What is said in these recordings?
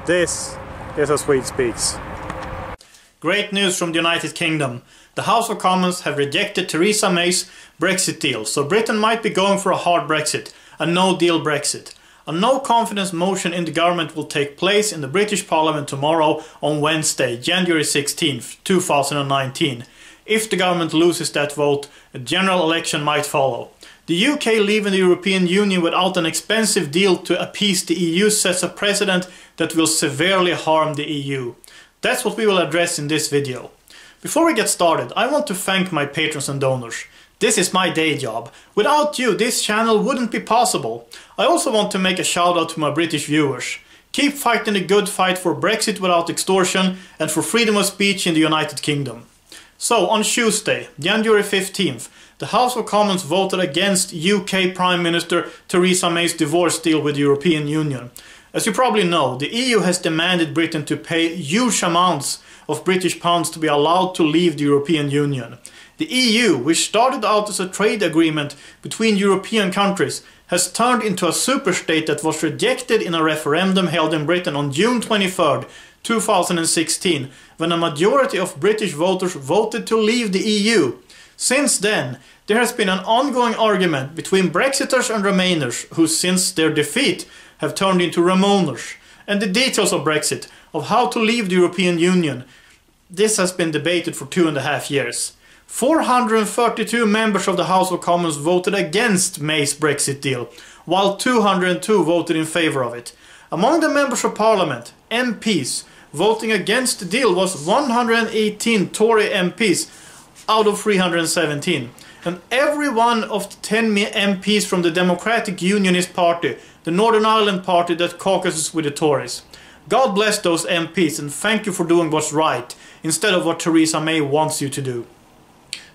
This is how Swede speaks. Great news from the United Kingdom. The House of Commons have rejected Theresa May's Brexit deal, so Britain might be going for a hard Brexit, a no-deal Brexit. A no-confidence motion in the government will take place in the British Parliament tomorrow on Wednesday, January 16th, 2019. If the government loses that vote, a general election might follow. The UK leaving the European Union without an expensive deal to appease the EU sets a precedent that will severely harm the EU. That's what we will address in this video. Before we get started, I want to thank my patrons and donors. This is my day job. Without you, this channel wouldn't be possible. I also want to make a shout out to my British viewers. Keep fighting the good fight for Brexit without extortion and for freedom of speech in the United Kingdom. So, on Tuesday, January 15th, the House of Commons voted against UK Prime Minister Theresa May's divorce deal with the European Union. As you probably know, the EU has demanded Britain to pay huge amounts of British pounds to be allowed to leave the European Union. The EU, which started out as a trade agreement between European countries, has turned into a superstate that was rejected in a referendum held in Britain on June 23rd, 2016, when a majority of British voters voted to leave the EU. Since then, there has been an ongoing argument between Brexiters and Remainers, who since their defeat have turned into Remoaners. And the details of Brexit, of how to leave the European Union, this has been debated for 2.5 years. 432 members of the House of Commons voted against May's Brexit deal, while 202 voted in favour of it. Among the members of Parliament, MPs, voting against the deal was 118 Tory MPs out of 317. And every one of the 10 MPs from the Democratic Unionist Party, the Northern Ireland party that caucuses with the Tories. God bless those MPs and thank you for doing what's right, instead of what Theresa May wants you to do.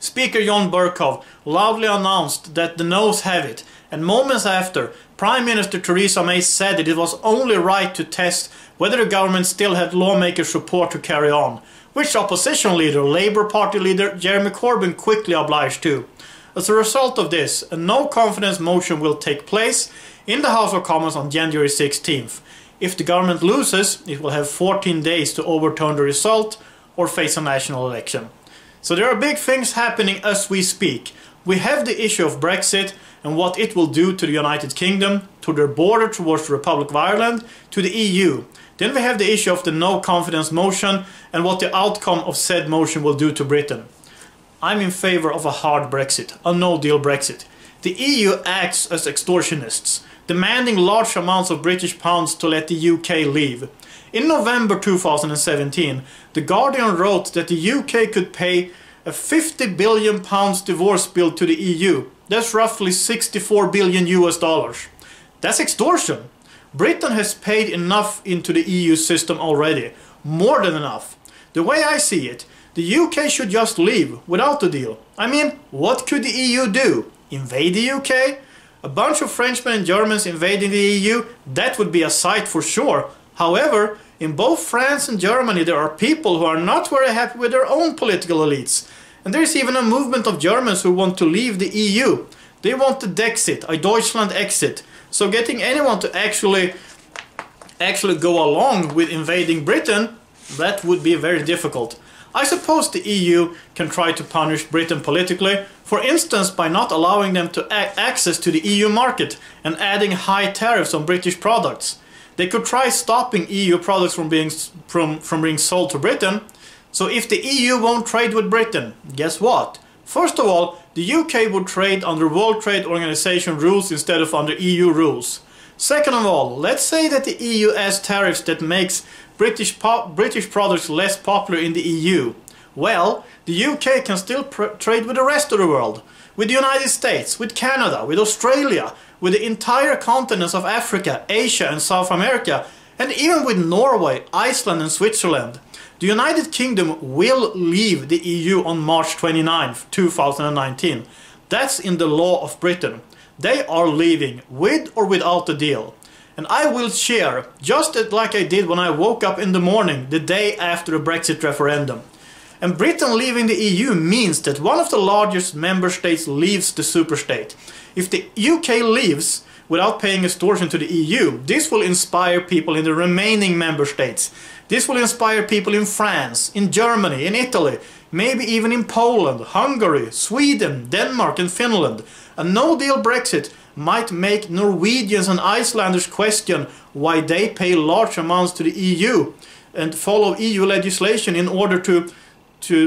Speaker John Bercow loudly announced that the noes have it, and moments after, Prime Minister Theresa May said that it was only right to test whether the government still had lawmakers' support to carry on, which opposition leader, Labour Party leader Jeremy Corbyn quickly obliged to. As a result of this, a no-confidence motion will take place in the House of Commons on January 16th. If the government loses, it will have 14 days to overturn the result or face a national election. So there are big things happening as we speak. We have the issue of Brexit and what it will do to the United Kingdom, to their border towards the Republic of Ireland, to the EU. Then we have the issue of the no-confidence motion and what the outcome of said motion will do to Britain. I'm in favour of a hard Brexit, a no-deal Brexit. The EU acts as extortionists, demanding large amounts of British pounds to let the UK leave. In November 2017, The Guardian wrote that the UK could pay a £50 billion divorce bill to the EU. That's roughly 64 billion US dollars. That's extortion. Britain has paid enough into the EU system already. More than enough. The way I see it, the UK should just leave without the deal. I mean, what could the EU do? Invade the UK? A bunch of Frenchmen and Germans invading the EU? That would be a sight for sure. However, in both France and Germany there are people who are not very happy with their own political elites. And there is even a movement of Germans who want to leave the EU. They want the Dexit, a Deutschland exit. So getting anyone to actually go along with invading Britain, that would be very difficult. I suppose the EU can try to punish Britain politically, for instance by not allowing them to access to the EU market and adding high tariffs on British products. They could try stopping EU products from being sold to Britain. So if the EU won't trade with Britain, guess what? First of all, the UK would trade under World Trade Organization rules instead of under EU rules. Second of all, let's say that the EU adds tariffs that makes British products less popular in the EU. Well, the UK can still trade with the rest of the world. With the United States, with Canada, with Australia, with the entire continents of Africa, Asia and South America, and even with Norway, Iceland and Switzerland. The United Kingdom will leave the EU on March 29, 2019. That's in the law of Britain. They are leaving, with or without the deal. And I will cheer, just like I did when I woke up in the morning, the day after the Brexit referendum. And Britain leaving the EU means that one of the largest member states leaves the superstate. If the UK leaves, without paying extortion to the EU. This will inspire people in the remaining member states. This will inspire people in France, in Germany, in Italy, maybe even in Poland, Hungary, Sweden, Denmark and Finland. A no-deal Brexit might make Norwegians and Icelanders question why they pay large amounts to the EU and follow EU legislation in order to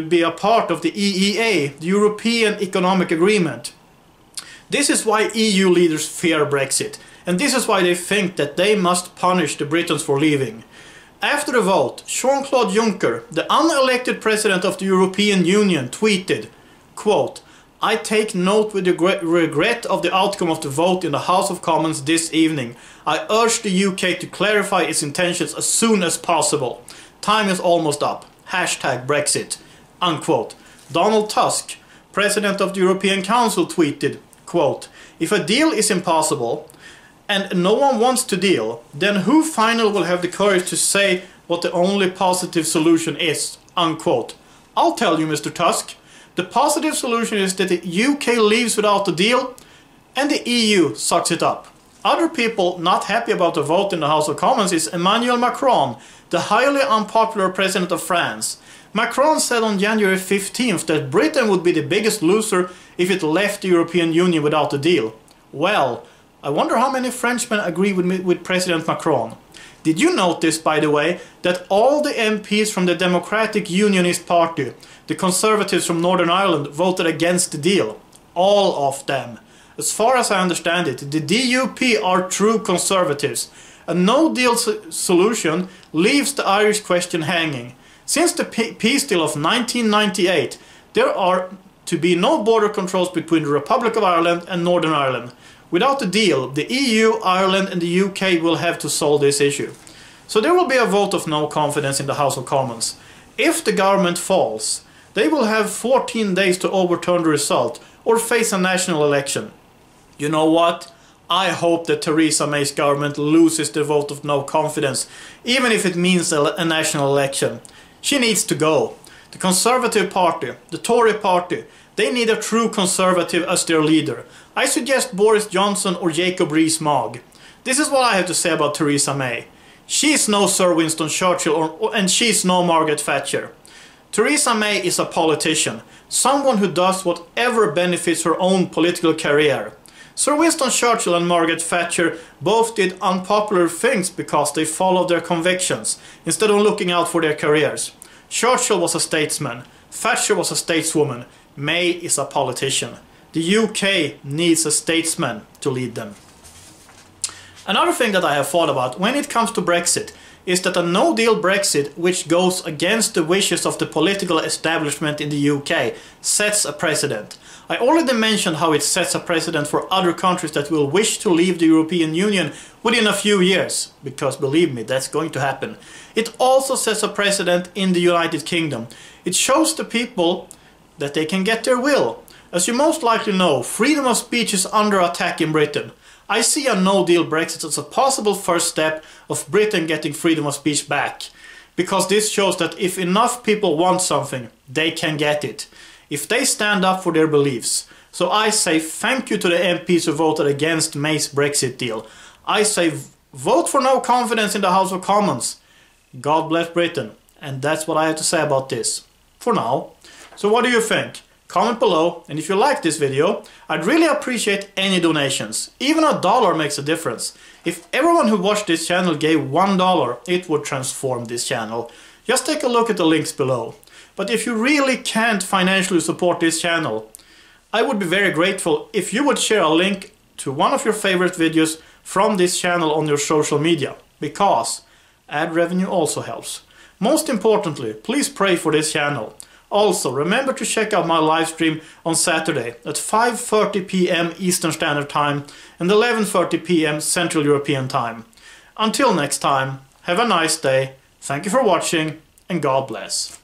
be a part of the EEA, the European Economic Agreement. This is why EU leaders fear Brexit, and this is why they think that they must punish the Britons for leaving. After the vote, Jean-Claude Juncker, the unelected president of the European Union, tweeted, quote, "I take note with regret of the outcome of the vote in the House of Commons this evening. I urge the UK to clarify its intentions as soon as possible. Time is almost up. Hashtag Brexit." Unquote. Donald Tusk, president of the European Council, tweeted, quote, "If a deal is impossible and no one wants to deal, then who finally will have the courage to say what the only positive solution is?" Unquote. I'll tell you, Mr. Tusk. The positive solution is that the UK leaves without a deal and the EU sucks it up. Other people not happy about the vote in the House of Commons is Emmanuel Macron, the highly unpopular president of France. Macron said on January 15th that Britain would be the biggest loser if it left the European Union without a deal. Well, I wonder how many Frenchmen agree with President Macron. Did you notice, by the way, that all the MPs from the Democratic Unionist Party, the Conservatives from Northern Ireland, voted against the deal? All of them. As far as I understand it, the DUP are true Conservatives. A no-deal solution leaves the Irish question hanging. Since the peace deal of 1998, there are to be no border controls between the Republic of Ireland and Northern Ireland. Without the deal, the EU, Ireland and the UK will have to solve this issue. So there will be a vote of no confidence in the House of Commons. If the government falls, they will have 14 days to overturn the result or face a national election. You know what? I hope that Theresa May's government loses the vote of no confidence, even if it means a national election. She needs to go. The Conservative Party, the Tory Party, they need a true Conservative as their leader. I suggest Boris Johnson or Jacob Rees-Mogg. This is what I have to say about Theresa May. She's no Sir Winston Churchill and she's no Margaret Thatcher. Theresa May is a politician, someone who does whatever benefits her own political career. Sir Winston Churchill and Margaret Thatcher both did unpopular things because they followed their convictions, instead of looking out for their careers. Churchill was a statesman, Thatcher was a stateswoman, May is a politician. The UK needs a statesman to lead them. Another thing that I have thought about when it comes to Brexit is that a no-deal Brexit, which goes against the wishes of the political establishment in the UK, sets a precedent. I already mentioned how it sets a precedent for other countries that will wish to leave the European Union within a few years, because believe me, that's going to happen. It also sets a precedent in the United Kingdom. It shows the people that they can get their will. As you most likely know, freedom of speech is under attack in Britain. I see a no-deal Brexit as a possible first step of Britain getting freedom of speech back. Because this shows that if enough people want something, they can get it. If they stand up for their beliefs. So I say thank you to the MPs who voted against May's Brexit deal. I say vote for no confidence in the House of Commons. God bless Britain. And that's what I have to say about this. For now. So what do you think? Comment below, and if you like this video, I'd really appreciate any donations. Even $1 makes a difference. If everyone who watched this channel gave $1, it would transform this channel. Just take a look at the links below. But if you really can't financially support this channel, I would be very grateful if you would share a link to one of your favorite videos from this channel on your social media, because ad revenue also helps. Most importantly, please pray for this channel. Also, remember to check out my live stream on Saturday at 5:30 p.m. Eastern Standard Time and 11:30 p.m. Central European Time. Until next time, have a nice day, thank you for watching, and God bless.